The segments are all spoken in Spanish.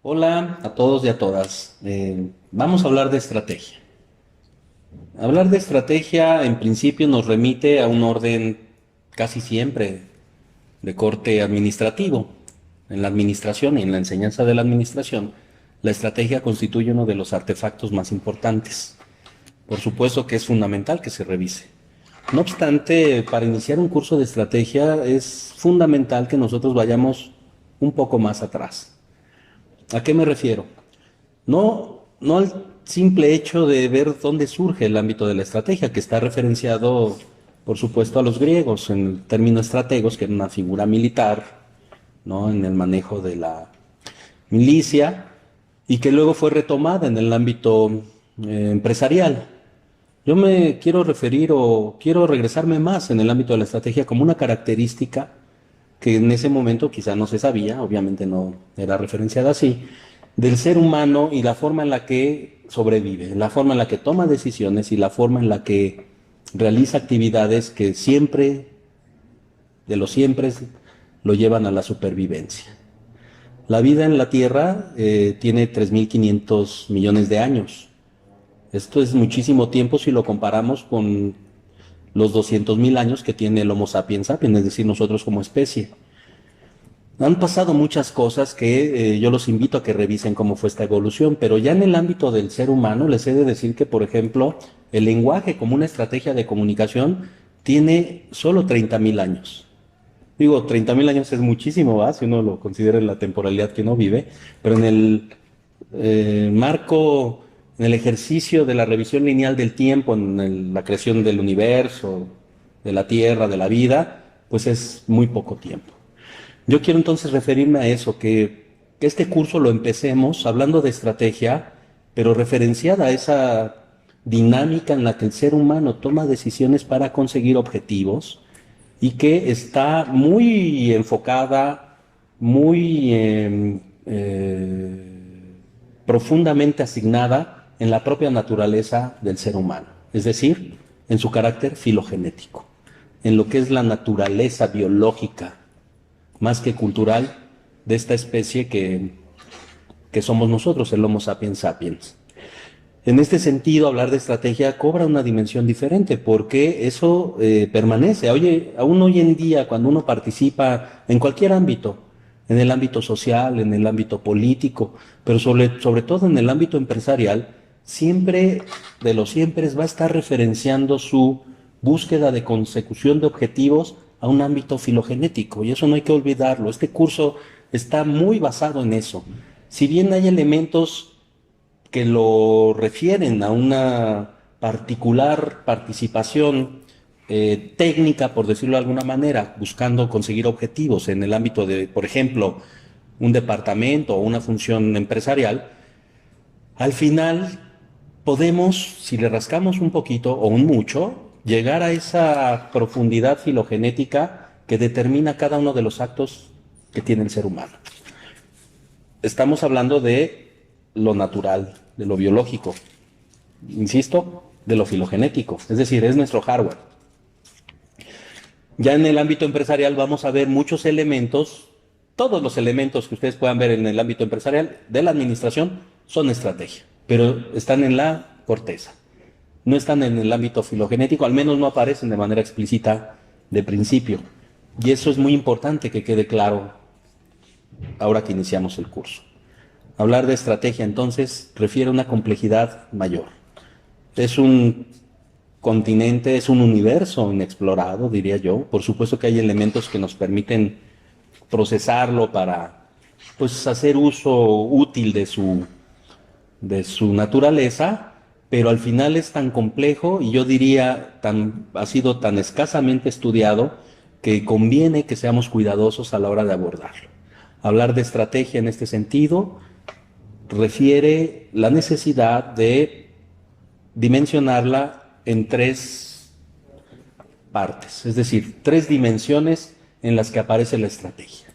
Hola a todos y a todas. Vamos a hablar de estrategia. Hablar de estrategia en principio nos remite a un orden casi siempre de corte administrativo. En la administración y en la enseñanza de la administración, la estrategia constituye uno de los artefactos más importantes. Por supuesto que es fundamental que se revise. No obstante, para iniciar un curso de estrategia es fundamental que nosotros vayamos un poco más atrás. ¿A qué me refiero? No al simple hecho de ver dónde surge el ámbito de la estrategia, que está referenciado, por supuesto, a los griegos en el término estrategos, que era una figura militar, ¿no? En el manejo de la milicia, y que luego fue retomada en el ámbito empresarial. Yo me quiero referir o quiero regresarme más en el ámbito de la estrategia como una característica que en ese momento quizá no se sabía, obviamente no era referenciada así, del ser humano y la forma en la que sobrevive, la forma en la que toma decisiones y la forma en la que realiza actividades que siempre, de los siempre, lo llevan a la supervivencia. La vida en la Tierra tiene 3.500 millones de años. Esto es muchísimo tiempo si lo comparamos con los 200.000 años que tiene el Homo sapiens sapiens, es decir, nosotros como especie. Han pasado muchas cosas que yo los invito a que revisen cómo fue esta evolución, pero ya en el ámbito del ser humano les he de decir que, por ejemplo, el lenguaje como una estrategia de comunicación tiene solo 30.000 años. Digo, 30.000 años es muchísimo, ¿va? Si uno lo considera en la temporalidad que uno vive, pero en el marco, en el ejercicio de la revisión lineal del tiempo, la creación del universo, de la Tierra, de la vida, pues es muy poco tiempo. Yo quiero entonces referirme a eso, que este curso lo empecemos hablando de estrategia, pero referenciada a esa dinámica en la que el ser humano toma decisiones para conseguir objetivos y que está muy enfocada, muy profundamente asignada en la propia naturaleza del ser humano, es decir, en su carácter filogenético, en lo que es la naturaleza biológica más que cultural de esta especie que somos nosotros, el Homo sapiens sapiens. En este sentido, hablar de estrategia cobra una dimensión diferente porque eso permanece. Oye, aún hoy en día, cuando uno participa en cualquier ámbito, en el ámbito social, en el ámbito político, pero sobre todo en el ámbito empresarial, siempre de los siempre va a estar referenciando su búsqueda de consecución de objetivos a un ámbito filogenético, y eso no hay que olvidarlo. Este curso está muy basado en eso. Si bien hay elementos que lo refieren a una particular participación técnica, por decirlo de alguna manera, buscando conseguir objetivos en el ámbito de, por ejemplo, un departamento o una función empresarial, al final podemos, si le rascamos un poquito o un mucho, llegar a esa profundidad filogenética que determina cada uno de los actos que tiene el ser humano. Estamos hablando de lo natural, de lo biológico, insisto, de lo filogenético, es decir, es nuestro hardware. Ya en el ámbito empresarial vamos a ver muchos elementos, todos los elementos que ustedes puedan ver en el ámbito empresarial de la administración son estrategia, pero están en la corteza, no están en el ámbito filogenético, al menos no aparecen de manera explícita de principio. Y eso es muy importante que quede claro ahora que iniciamos el curso. Hablar de estrategia entonces refiere a una complejidad mayor. Es un continente, es un universo inexplorado, diría yo. Por supuesto que hay elementos que nos permiten procesarlo para pues hacer uso útil de su naturaleza, pero al final es tan complejo y yo diría ha sido tan escasamente estudiado que conviene que seamos cuidadosos a la hora de abordarlo. Hablar de estrategia en este sentido refiere la necesidad de dimensionarla en tres partes, es decir, tres dimensiones en las que aparece la estrategia.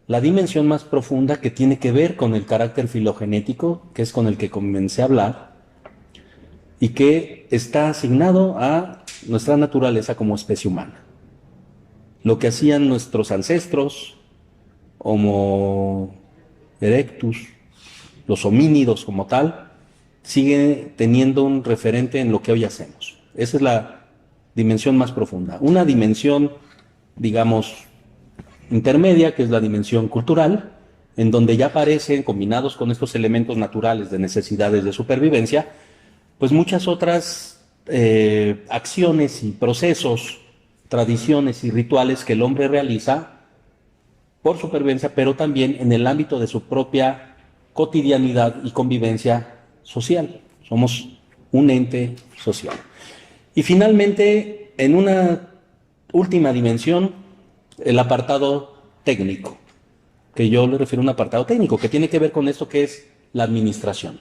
La dimensión más profunda que tiene que ver con el carácter filogenético, que es con el que comencé a hablar, y que está asignado a nuestra naturaleza como especie humana. Lo que hacían nuestros ancestros, Homo erectus, los homínidos como tal, sigue teniendo un referente en lo que hoy hacemos. Esa es la dimensión más profunda. Una dimensión, digamos, intermedia, que es la dimensión cultural, en donde ya aparecen, combinados con estos elementos naturales de necesidades de supervivencia, pues muchas otras acciones y procesos, tradiciones y rituales que el hombre realiza por supervivencia, pero también en el ámbito de su propia cotidianidad y convivencia social. Somos un ente social. Y finalmente, en una última dimensión, el apartado técnico, que yo le refiero a un apartado técnico, que tiene que ver con esto que es la administración.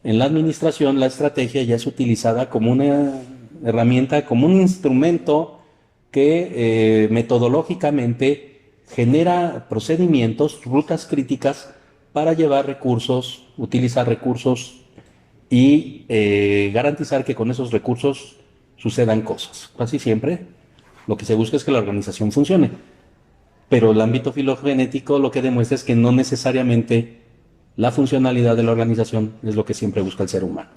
En la administración, la estrategia ya es utilizada como una herramienta, como un instrumento que metodológicamente genera procedimientos, rutas críticas para llevar recursos, utilizar recursos y garantizar que con esos recursos sucedan cosas. Casi siempre lo que se busca es que la organización funcione. Pero el ámbito filogenético lo que demuestra es que no necesariamente la funcionalidad de la organización es lo que siempre busca el ser humano.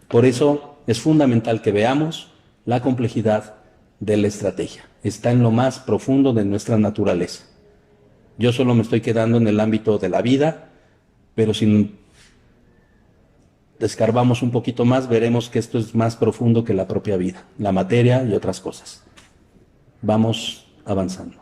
Por eso es fundamental que veamos la complejidad de la estrategia. Está en lo más profundo de nuestra naturaleza. Yo solo me estoy quedando en el ámbito de la vida, pero si escarbamos un poquito más, veremos que esto es más profundo que la propia vida, la materia y otras cosas. Vamos avanzando.